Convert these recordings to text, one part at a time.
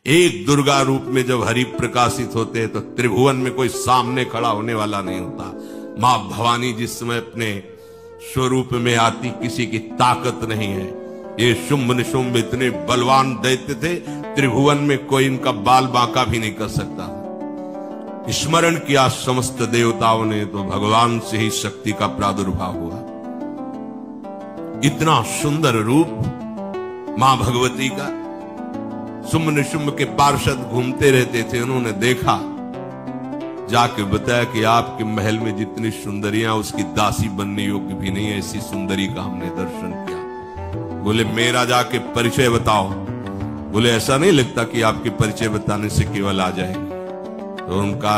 एक दुर्गा रूप में जब हरि प्रकाशित होते हैं तो त्रिभुवन में कोई सामने खड़ा होने वाला नहीं होता। मां भवानी जिस समय अपने स्वरूप में आती, किसी की ताकत नहीं है। ये शुंभ निशुंभ इतने बलवान दैत्य थे, त्रिभुवन में कोई इनका बाल बांका भी नहीं कर सकता। स्मरण किया समस्त देवताओं ने तो भगवान से ही शक्ति का प्रादुर्भाव हुआ। इतना सुंदर रूप मां भगवती का। शुंभ निशुंभ के पार्षद घूमते रहते थे, उन्होंने देखा, जाके बताया कि आपके महल में जितनी सुंदरियां उसकी दासी बनने योग्य भी नहीं है, ऐसी सुंदरी का हमने दर्शन किया। बोले मेरा जाके परिचय बताओ। बोले ऐसा नहीं लगता कि आपके परिचय बताने से केवल आ जाएंगे। तो उनका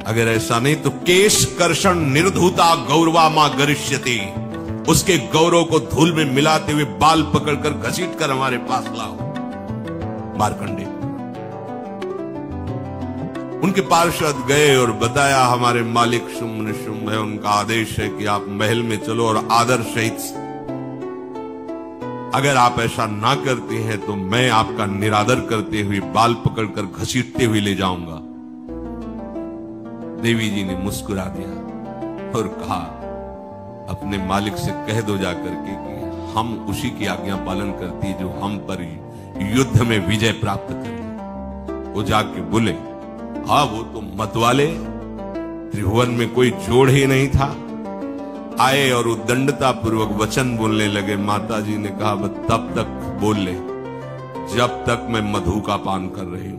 अगर ऐसा नहीं तो केश कर्षण निर्धूता गौरवा मां गरिष्यति, उसके गौरव को धूल में मिलाते हुए बाल पकड़कर घसीट कर हमारे पास लाओ। मार्कंडे उनके पार्षद गए और बताया हमारे मालिक शुंभ निशुंभ है, उनका आदेश है कि आप महल में चलो और आदर सहित, अगर आप ऐसा ना करते हैं तो मैं आपका निरादर करते हुए बाल पकड़कर घसीटते हुए ले जाऊंगा। देवी जी ने मुस्कुरा दिया और कहा अपने मालिक से कह दो जाकर के कि हम उसी की आज्ञा पालन करती है जो हम पर युद्ध में विजय प्राप्त करे। वो जाके बोले हाँ वो तो मतवाले, त्रिभुवन में कोई जोड़ ही नहीं था। आए और उद्दंडता पूर्वक वचन बोलने लगे। माता जी ने कहा बस तब तक बोल ले जब तक मैं मधु का पान कर रही हूं,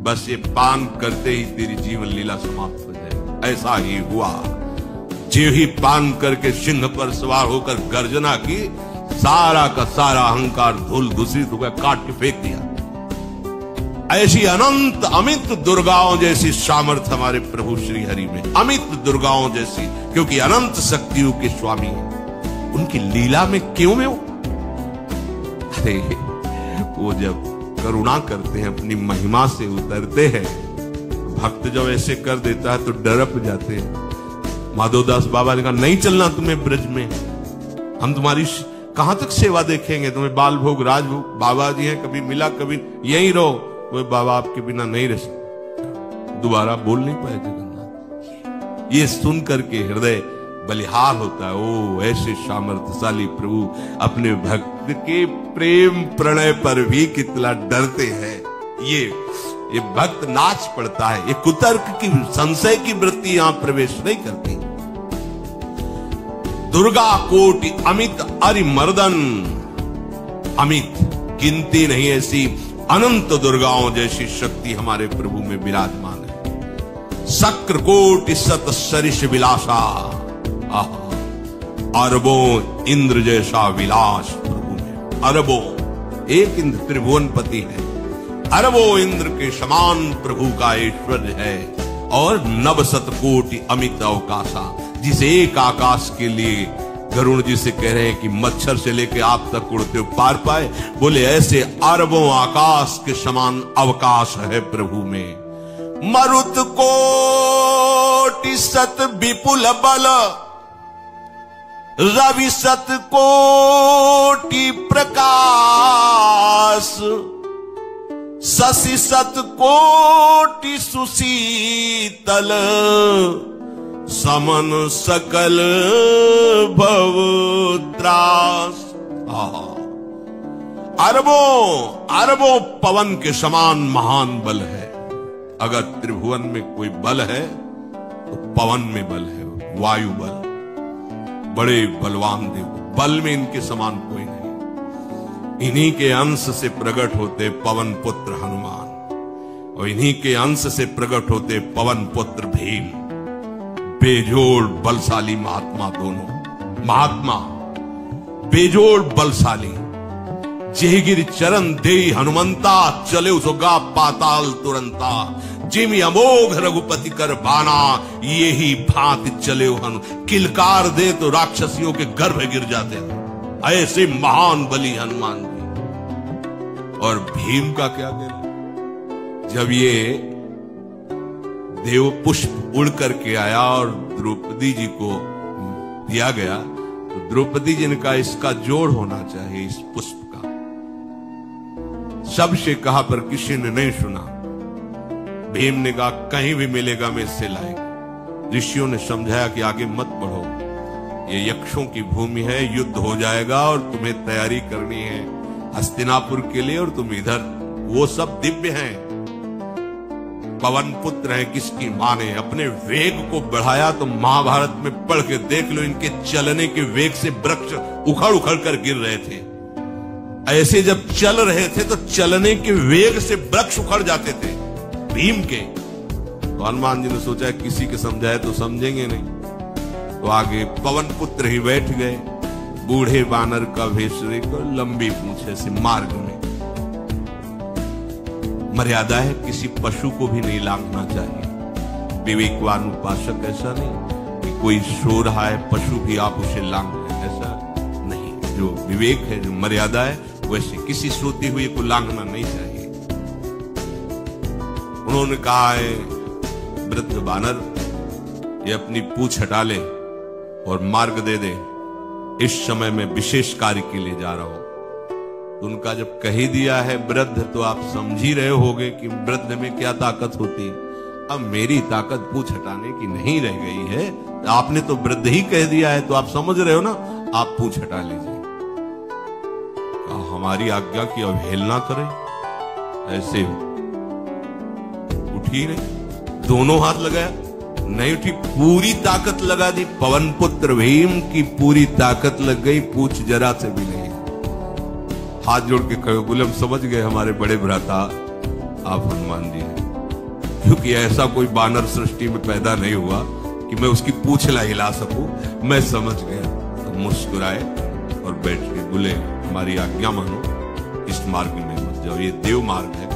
बस ये पान करते ही तेरी जीवन लीला समाप्त हो जाएगी। ऐसा ही हुआ। जो ही पान करके सिंह पर सवार होकर गर्जना की, सारा का सारा अहंकार धूल दूषित हो गया, काट के फेंक दिया। ऐसी अनंत अमित दुर्गाओं जैसी सामर्थ्य हमारे प्रभु श्री हरि में, अमित दुर्गाओं जैसी, क्योंकि अनंत शक्तियों के स्वामी हैं। उनकी लीला में क्यों में हो? अरे वो जब करुणा करते हैं, अपनी महिमा से उतरते हैं, भक्त जब ऐसे कर देता है तो डरप जाते हैं। माधवदास बाबा ने कहा नहीं चलना तुम्हें ब्रज में, हम तुम्हारी कहां तक सेवा देखेंगे, तुम्हें बाल भोग राजभोग। बाबा जी हैं, कभी मिला कभी यहीं रहो। कोई बाबा आपके बिना नहीं रह सकते। दोबारा बोल नहीं पाए जगन्नाथ। ये सुन करके हृदय बलिहार होता है। ओ ऐसे सामर्थ्यशाली प्रभु अपने भक्त के प्रेम प्रणय पर भी कितना डरते हैं। ये भक्त नाच पड़ता है। ये कुतर्क की संशय की वृत्ति यहां प्रवेश नहीं करती। दुर्गा कोटि अमित अरिमर्दन, अमित गिनती नहीं ऐसी अनंत दुर्गाओं जैसी शक्ति हमारे प्रभु में विराजमान है। शक्र कोटि सत सरिष विलासा, अरबों इंद्र जैसा विलास प्रभु में। अरबों, एक इंद्र त्रिभुवनपति है, अरबों इंद्र के समान प्रभु का ऐश्वर्य है। और नव शत कोटि अमित अवकाशा, जिस एक आकाश के लिए गरुड़ जी से कह रहे हैं कि मच्छर से लेके आप तक उड़ते हो पार पाए, बोले ऐसे अरबों आकाश के समान अवकाश है प्रभु में। मरुत कोटि सत विपुल बल, रवि सत कोटि प्रकाश, शशि सत कोटि सुशीतल, समन सकल भव त्रास। अरबों पवन के समान महान बल है। अगर त्रिभुवन में कोई बल है तो पवन में बल है, वायु बल। बड़े बलवान देव, बल में इनके समान कोई नहीं। इन्हीं के अंश से प्रकट होते पवन पुत्र हनुमान, और इन्हीं के अंश से प्रकट होते पवन पुत्र भीम। बेजोड़ बलशाली महात्मा दोनों। महात्मा बेजोड़ बलशाली। जेगिर चरण दे हनुमंता, चले उसोगा पाताल तुरंता। जिम अमोघ रघुपति कर बाना, ये ही भांति चले हनु। किलकार दे तो राक्षसियों के गर्भ गिर जाते थे। ऐसे महान बली हनुमान जी। और भीम का क्या कहना, जब ये देव पुष्प उड़ करके आया और द्रौपदी जी को दिया गया, तो द्रौपदी जी ने कहा इसका जोड़ होना चाहिए, इस पुष्प का। सबसे कहा पर किसी ने नहीं सुना। भीम ने कहा कहीं भी मिलेगा मैं इससे लाएगा। ऋषियों ने समझाया कि आगे मत बढ़ो, ये यक्षों की भूमि है, युद्ध हो जाएगा और तुम्हें तैयारी करनी है हस्तिनापुर के लिए, और तुम इधर, वो सब दिव्य हैं, पवन पुत्र हैं, किसकी मां ने अपने वेग को बढ़ाया। तो महाभारत में पढ़ के देख लो, इनके चलने के वेग से वृक्ष उखड़ उखड़ कर गिर रहे थे। ऐसे जब चल रहे थे तो चलने के वेग से वृक्ष उखड़ जाते थे भीम के। तो हनुमान जी ने सोचा किसी के समझाए तो समझेंगे नहीं, तो आगे पवन पुत्र ही बैठ गए, बूढ़े बानर का भेष लेकर, लंबी पूंछे से। मार्ग में मर्यादा है, किसी पशु को भी नहीं लांघना चाहिए। विवेकवान उपासक ऐसा नहीं कि कोई सो रहा है पशु भी आप उसे लांघ लें, ऐसा नहीं। जो विवेक है, जो मर्यादा है, वैसे किसी सोते हुए को लांघना नहीं चाहिए। उन्होंने कहा है वृद्ध बानर ये अपनी पूंछ हटा ले और मार्ग दे दे, इस समय मैं विशेष कार्य के लिए जा रहा हूं। उनका जब कही दिया है वृद्ध, तो आप समझ ही रहे होगे कि वृद्ध में क्या ताकत होती है। अब मेरी ताकत पूंछ हटाने की नहीं रह गई है, आपने तो वृद्ध ही कह दिया है, तो आप समझ रहे हो ना, आप पूंछ हटा लीजिए। हमारी आज्ञा की अवहेलना करें, ऐसे उठी नहीं, दोनों हाथ लगाया, नहीं उठी, पूरी ताकत लगा दी। पवन पुत्र भीम की पूरी ताकत लग गई, पूछ जरा से भी नहीं। हाथ जोड़ के कहे, बोले हम समझ गए हमारे बड़े भ्राता आप हनुमान जी हैं, क्योंकि ऐसा कोई बानर सृष्टि में पैदा नहीं हुआ कि मैं उसकी पूंछ हिला सकूं, मैं समझ गया। तो मुस्कुराए और बैठ के बोले हमारी आज्ञा मानो, इस मार्ग में मत जाओ, ये देव मार्ग है,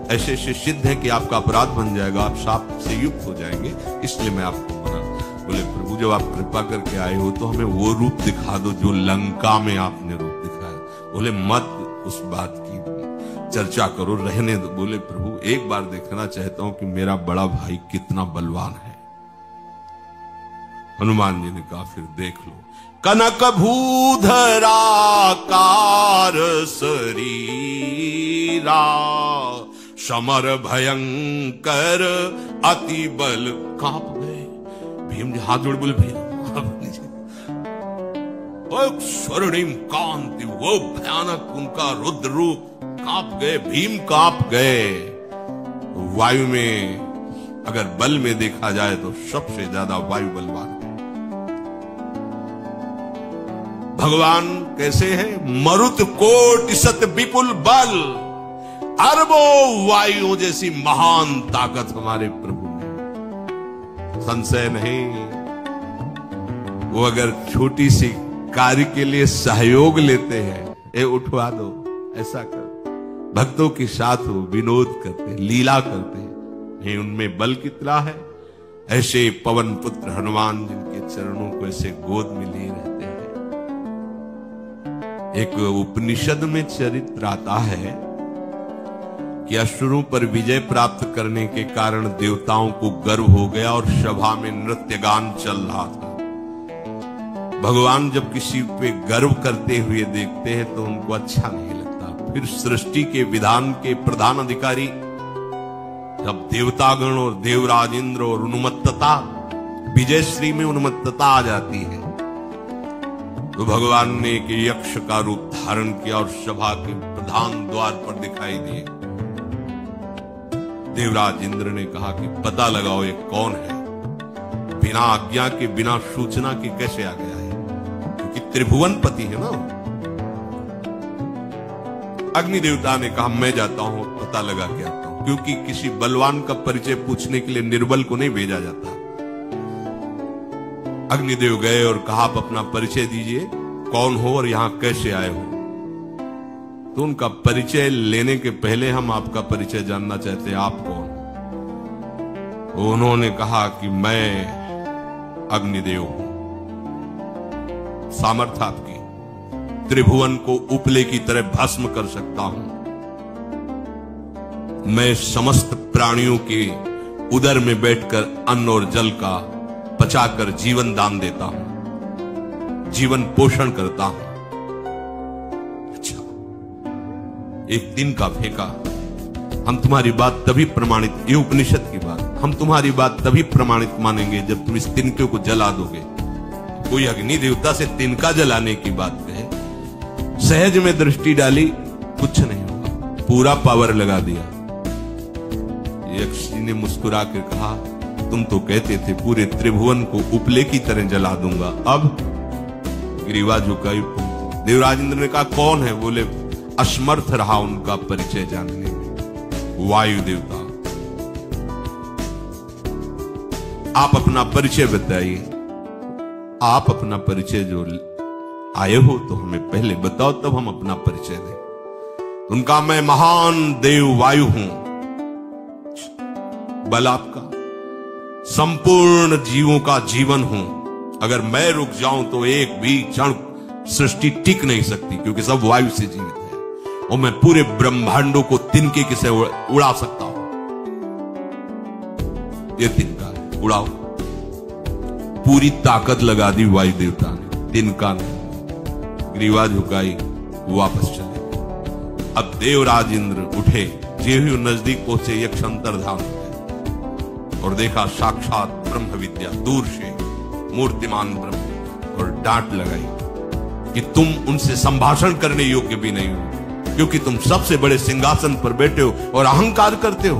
ऐसे ऐसे सिद्ध है कि आपका अपराध बन जाएगा, आप शाप से युक्त हो जाएंगे, इसलिए मैं आपको मना। बोले प्रभु जब आप कृपा करके आए हो तो हमें वो रूप दिखा दो जो लंका में आपने रूप दिखाया। बोले मत उस बात की चर्चा करो, रहने दो। बोले प्रभु एक बार देखना चाहता हूं कि मेरा बड़ा भाई कितना बलवान है। हनुमान जी ने कहा फिर देख लो। कनक भूधरा कार शरीरा, समर भयंकर अति बल कांप गए। भीम जी हाथ जोड़ बोले भैया स्वर्णिम कांति, वो भयानक उनका रुद्र रूप, कांप गए, भीम कांप गए। वायु में अगर बल में देखा जाए तो सबसे ज्यादा वायु बलवान है। भगवान कैसे है? मरुत कोटि सत विपुल बल, अरबों वायुओं जैसी महान ताकत हमारे प्रभु में, संशय नहीं। वो अगर छोटी सी कार्य के लिए सहयोग लेते हैं, ए उठवा दो, ऐसा कर, भक्तों के साथ हो, विनोद करते, लीला करते, नहीं उनमें बल कितना है। ऐसे पवन पुत्र हनुमान जिनके चरणों को ऐसे गोद में लिए रहते हैं। एक उपनिषद में चरित्र आता है कि असुरों पर विजय प्राप्त करने के कारण देवताओं को गर्व हो गया और सभा में नृत्य गान चल रहा था। भगवान जब किसी पे गर्व करते हुए देखते हैं तो उनको अच्छा नहीं लगता। फिर सृष्टि के विधान के प्रधान अधिकारी जब देवतागण और देवराज इंद्र और उन्मत्तता, विजयश्री में उन्मत्तता आ जाती है, तो भगवान ने एक यक्ष का रूप धारण किया और सभा के प्रधान द्वार पर दिखाई दिए। देवराज इंद्र ने कहा कि पता लगाओ ये कौन है, बिना आज्ञा के, बिना सूचना के कैसे आ गया है, क्योंकि त्रिभुवन पति है ना। अग्नि देवता ने कहा मैं जाता हूं, पता लगा के आता हूं, क्योंकि किसी बलवान का परिचय पूछने के लिए निर्बल को नहीं भेजा जाता। अग्निदेव गए और कहा आप अपना परिचय दीजिए, कौन हो और यहां कैसे आए हो। तो उनका परिचय लेने के पहले हम आपका परिचय जानना चाहते हैं, आप कौन। उन्होंने कहा कि मैं अग्निदेव हूं, सामर्थ्य आपकी, त्रिभुवन को उपले की तरह भस्म कर सकता हूं। मैं समस्त प्राणियों के उदर में बैठकर अन्न और जल का पचाकर जीवन दान देता हूं, जीवन पोषण करता हूं। अच्छा, एक तिनका फेंका, हम तुम्हारी बात तभी प्रमाणित, ये उपनिषद की बात, हम तुम्हारी बात तभी प्रमाणित मानेंगे जब तुम इस तिनके को जला दोगे। कोई अग्नि देवता से तिनका जलाने की बात कहे, सहज में दृष्टि डाली, कुछ नहीं होगा, पूरा पावर लगा दिया। यक्ष जी ने मुस्कुरा कर कहा, तुम तो कहते थे पूरे त्रिभुवन को उपले की तरह जला दूंगा, अब ग्रीवा झुकाई। देवराज इंद्र ने कहा कौन है? बोले असमर्थ रहा उनका परिचय जानने में। वायु देवता, आप अपना परिचय बताइए, आप अपना परिचय जो आए हो तो हमें पहले बताओ, तब हम अपना परिचय दें। उनका मैं महान देव वायु हूं, बल आपका, संपूर्ण जीवों का जीवन हूं। अगर मैं रुक जाऊं तो एक भी क्षण सृष्टि टिक नहीं सकती, क्योंकि सब वायु से जीवित है, और मैं पूरे ब्रह्मांडों को तिनके से उड़ा सकता हूं। ये तिनका है, उड़ाओ। पूरी ताकत लगा दी वायु देवता ने, तिनका ने, ग्रीवा झुकाई, वापस चले। अब देवराज इंद्र उठे, जे हुए नजदीक पहुंचे, यक्ष अंतर्धान हो गए और देखा साक्षात ब्रह्म विद्या दूर से मूर्तिमान ब्रह्म, और डांट लगाई कि तुम उनसे संभाषण करने योग्य भी नहीं हो, क्योंकि तुम सबसे बड़े सिंहासन पर बैठे हो और अहंकार करते हो।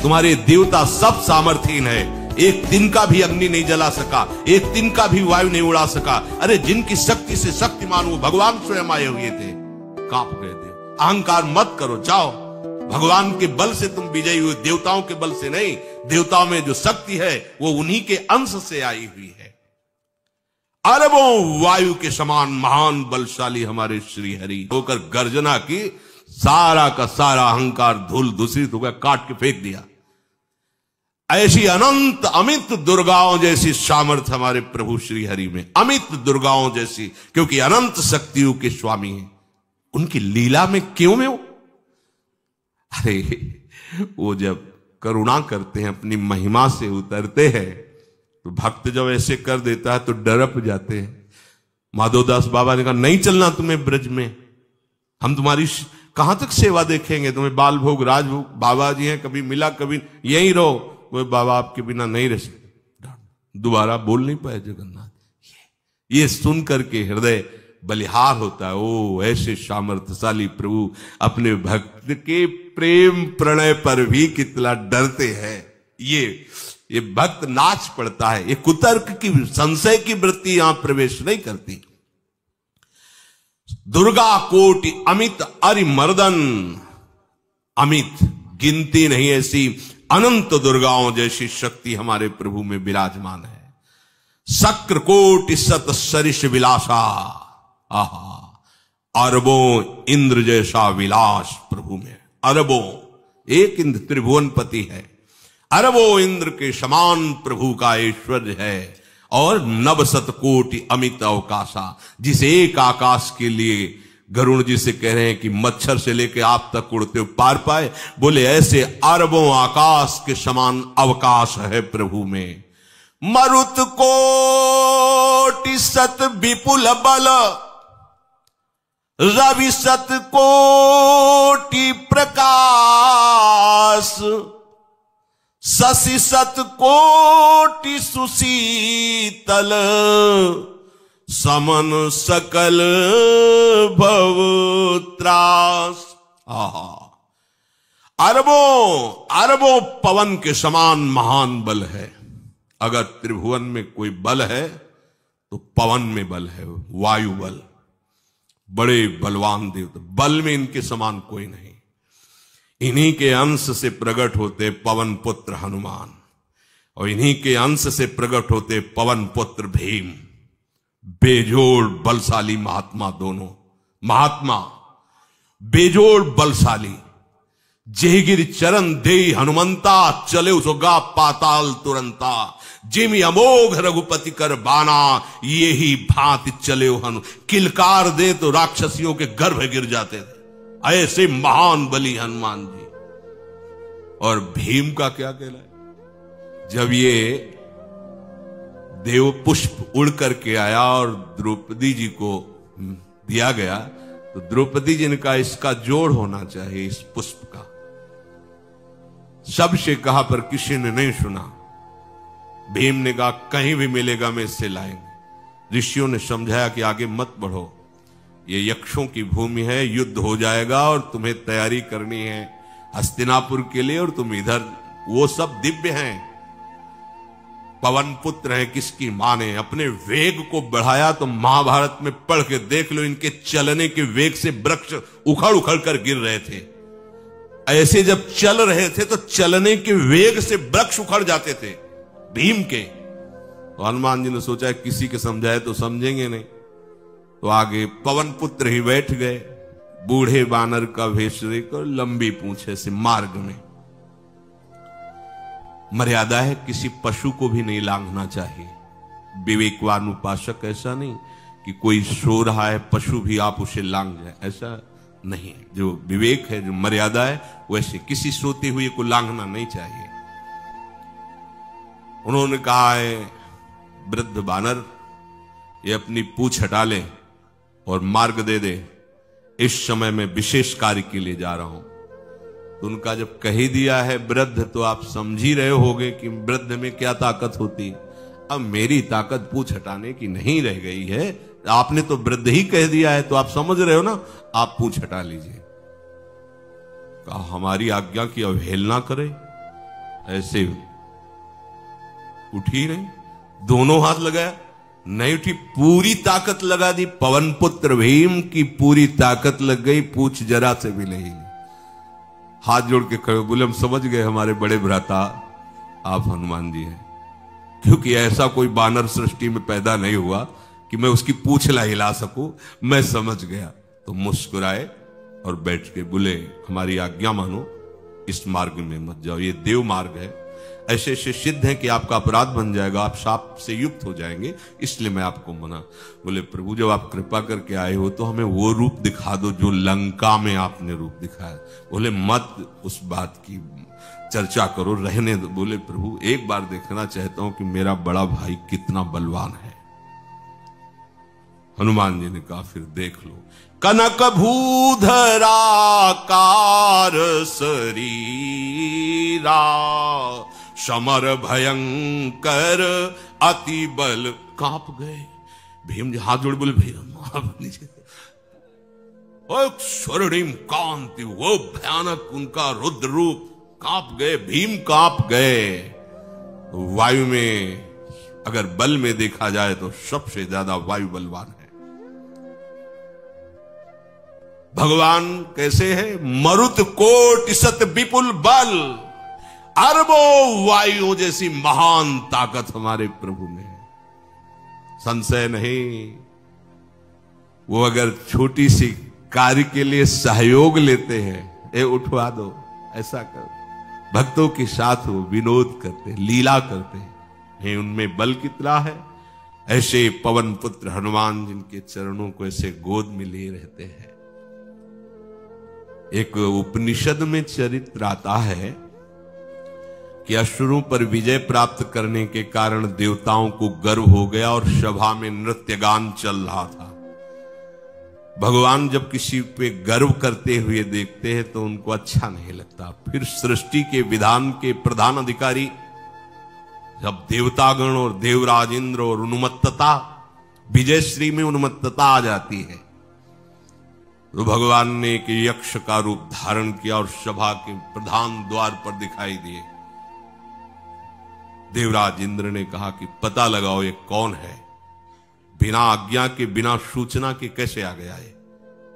तुम्हारे देवता सब सामर्थ्यहीन है, एक तिनका भी अग्नि नहीं जला सका, एक तिनका भी वायु नहीं उड़ा सका। अरे जिनकी शक्ति से शक्तिमान वो भगवान स्वयं आए हुए थे, कांप गए थे। अहंकार मत करो, जाओ, भगवान के बल से तुम विजयी हुए, देवताओं के बल से नहीं। देवताओं में जो शक्ति है वो उन्हीं के अंश से आई हुई है। अरबों वायु के समान महान बलशाली हमारे श्री हरि होकर गर्जना की, सारा का सारा अहंकार धूल दूसरी हो गया, काट के फेंक दिया। ऐसी अनंत अमित दुर्गाओं जैसी सामर्थ्य हमारे प्रभु श्री हरि में, अमित दुर्गाओं जैसी, क्योंकि अनंत शक्तियों के स्वामी हैं। उनकी लीला में क्यों में हो? अरे वो जब करुणा करते हैं, अपनी महिमा से उतरते हैं, तो भक्त जब ऐसे कर देता है तो डरप जाते हैं। माधवदास बाबा ने कहा नहीं चलना तुम्हें ब्रज में, हम तुम्हारी कहां तक सेवा देखेंगे, तुम्हें बाल भोग राजभोग, बाबा जी हैं, कभी मिला कभी यहीं रहो। कोई बाबा आपके बिना नहीं रह सकते। दोबारा बोल नहीं पाए जगन्नाथ। ये सुन करके हृदय बलिहार होता है। ओ ऐसे सामर्थ्यशाली प्रभु अपने भक्त के प्रेम प्रणय पर भी कितना डरते हैं। ये भक्त नाच पड़ता है। ये कुतर्क की, संशय की वृत्ति यहां प्रवेश नहीं करती। दुर्गा कोटि अमित अरिमर्दन, अमित गिनती नहीं ऐसी अनंत दुर्गाओं जैसी शक्ति हमारे प्रभु में विराजमान है। शक्र कोटि सत सरिष विलासा, आहा, अरबों इंद्र जैसा विलास प्रभु में। अरबों, एक इंद्र त्रिभुवनपति है, अरबों इंद्र के समान प्रभु का ऐश्वर्य है। और नव शत कोटि अमित अवकाशा, जिस एक आकाश के लिए गरुड़ जी से कह रहे हैं कि मच्छर से लेके आप तक उड़ते हो पार पाए, बोले ऐसे अरबों आकाश के समान अवकाश है प्रभु में। मरुत कोटि सत विपुल बल, रवि सत कोटि प्रकाश, शशि सत कोटि सुशीतल, समन सकल भव त्रास। अरबों पवन के समान महान बल है। अगर त्रिभुवन में कोई बल है तो पवन में बल है, वायु बल। बड़े बलवान देवता, बल में इनके समान कोई नहीं। इन्हीं के अंश से प्रकट होते पवन पुत्र हनुमान, और इन्हीं के अंश से प्रकट होते पवन पुत्र भीम। बेजोड़ बलशाली महात्मा, दोनों महात्मा बेजोड़ बलशाली। जेगिर चरण दे हनुमंता, चले उसोगा पाताल तुरंता। जिमि अमोघ रघुपति कर बाना, ये ही भांति चले हनु। किलकार दे तो राक्षसियों के गर्भ गिर जाते थे, ऐसे महान बली हनुमान जी। और भीम का क्या कहना है? जब ये देव पुष्प उड़ करके आया और द्रौपदी जी को दिया गया, तो द्रौपदी जी ने कहा इसका जोड़ होना चाहिए इस पुष्प का। सबसे कहा पर किसी ने नहीं सुना। भीम ने कहा कहीं भी मिलेगा मैं इससे लाएंगे। ऋषियों ने समझाया कि आगे मत बढ़ो, ये यक्षों की भूमि है, युद्ध हो जाएगा और तुम्हें तैयारी करनी है हस्तिनापुर के लिए, और तुम इधर, वो सब दिव्य हैं, पवन पुत्र हैं। किसकी मां ने अपने वेग को बढ़ाया तो महाभारत में पढ़ के देख लो, इनके चलने के वेग से वृक्ष उखड़ उखड़ कर गिर रहे थे। ऐसे जब चल रहे थे तो चलने के वेग से वृक्ष उखड़ जाते थे भीम के। तो हनुमान जी ने सोचा किसी के समझाए तो समझेंगे नहीं, तो आगे पवन पुत्र ही बैठ गए, बूढ़े बानर का वेश लेकर, लंबी पूंछे से। मार्ग में मर्यादा है, किसी पशु को भी नहीं लांघना चाहिए। विवेकवान उपासक ऐसा नहीं कि कोई सो रहा है पशु भी आप उसे लांघ जाए, ऐसा नहीं। जो विवेक है, जो मर्यादा है, वैसे किसी सोते हुए को लांघना नहीं चाहिए। उन्होंने कहा है वृद्ध बानर ये अपनी पूंछ हटा ले और मार्ग दे दे, इस समय मैं विशेष कार्य के लिए जा रहा हूं। तो उनका जब कह ही दिया है वृद्ध, तो आप समझ ही रहे होगे कि वृद्ध में क्या ताकत होती है। अब मेरी ताकत पूंछ हटाने की नहीं रह गई है, आपने तो वृद्ध ही कह दिया है, तो आप समझ रहे हो ना, आप पूंछ हटा लीजिए। कहा हमारी आज्ञा की अवहेलना करे, ऐसे उठी नहीं, दोनों हाथ लगाया, नहीं उठी, पूरी ताकत लगा दी। पवन पुत्र भीम की पूरी ताकत लग गई, पूंछ जरा से भी नहीं ली। हाथ जोड़ के खड़े बोले हम समझ गए हमारे बड़े भ्राता आप हनुमान जी हैं, क्योंकि ऐसा कोई बानर सृष्टि में पैदा नहीं हुआ कि मैं उसकी पूंछ ला हिला सकूं, मैं समझ गया। तो मुस्कुराए और बैठ के बोले हमारी आज्ञा मानो, इस मार्ग में मत जाओ, ये देव मार्ग है, ऐसे ऐसे सिद्ध है कि आपका अपराध बन जाएगा, आप शाप से युक्त हो जाएंगे, इसलिए मैं आपको मना। बोले प्रभु जब आप कृपा करके आए हो तो हमें वो रूप दिखा दो जो लंका में आपने रूप दिखाया। बोले मत उस बात की चर्चा करो, रहने दो। बोले प्रभु एक बार देखना चाहता हूं कि मेरा बड़ा भाई कितना बलवान है। हनुमान जी ने कहा फिर देख लो। कनक भूधराकार शरीरा, समर भयंकर अति बल। कांप गए भीम जी, हाथ जोड़ बोले भैया नीचे। स्वर्णिम कांति, वो भयानक उनका रुद्र रूप, कांप गए भीम, कांप गए। वायु में अगर बल में देखा जाए तो सबसे ज्यादा वायु बलवान है। भगवान कैसे है? मरुत कोट सत विपुल बल, अरबों वायु जैसी महान ताकत हमारे प्रभु में है, संशय नहीं। वो अगर छोटी सी कार्य के लिए सहयोग लेते हैं, ए उठवा दो, ऐसा कर, भक्तों के साथ वो विनोद करते, लीला करते हैं, उनमें बल कितना है। ऐसे पवन पुत्र हनुमान जिनके चरणों को ऐसे गोद में लिए रहते हैं। एक उपनिषद में चरित्र आता है कि असुरों पर विजय प्राप्त करने के कारण देवताओं को गर्व हो गया और सभा में नृत्य गान चल रहा था। भगवान जब किसी पे गर्व करते हुए देखते हैं तो उनको अच्छा नहीं लगता। फिर सृष्टि के विधान के प्रधान अधिकारी जब देवतागण और देवराज इंद्र और उन्मत्तता, विजयश्री में उन्मत्तता आ जाती है, तो भगवान ने एक यक्ष का रूप धारण किया और सभा के प्रधान द्वार पर दिखाई दिए। देवराज इंद्र ने कहा कि पता लगाओ ये कौन है, बिना आज्ञा के, बिना सूचना के कैसे आ गया है,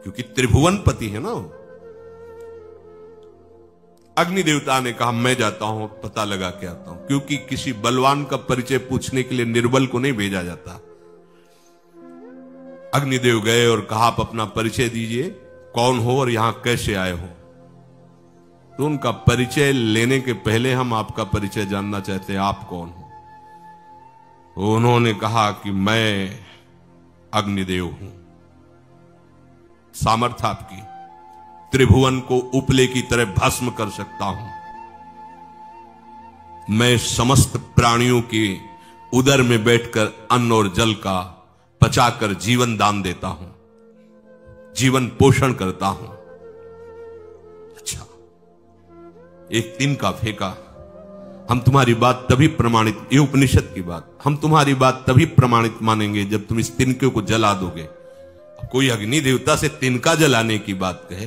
क्योंकि त्रिभुवनपति है ना। अग्नि देवता ने कहा मैं जाता हूं, पता लगा के आता हूं, क्योंकि किसी बलवान का परिचय पूछने के लिए निर्बल को नहीं भेजा जाता। अग्निदेव गए और कहा आप अपना परिचय दीजिए, कौन हो और यहां कैसे आए हो। तो उनका परिचय लेने के पहले हम आपका परिचय जानना चाहते हैं, आप कौन हो। तो उन्होंने कहा कि मैं अग्निदेव हूं, सामर्थ्य आपकी, त्रिभुवन को उपले की तरह भस्म कर सकता हूं। मैं समस्त प्राणियों के उदर में बैठकर अन्न और जल का पचाकर जीवन दान देता हूं। जीवन पोषण करता हूं। अच्छा, एक तिनका फेंका, हम तुम्हारी बात तभी प्रमाणित, ये उपनिषद की बात, हम तुम्हारी बात तभी प्रमाणित मानेंगे जब तुम इस तिनके को जला दोगे। कोई अग्नि देवता से तिनका जलाने की बात कहे,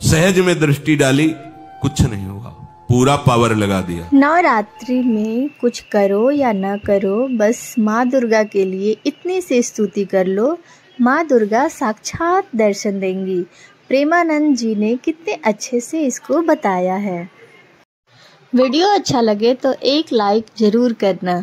सहज में दृष्टि डाली, कुछ नहीं हुआ, पूरा पावर लगा दिया। नवरात्रि में कुछ करो या न करो, बस माँ दुर्गा के लिए इतनी सी स्तुति कर लो, माँ दुर्गा साक्षात दर्शन देंगी। प्रेमानंद जी ने कितने अच्छे से इसको बताया है। वीडियो अच्छा लगे तो एक लाइक जरूर करना।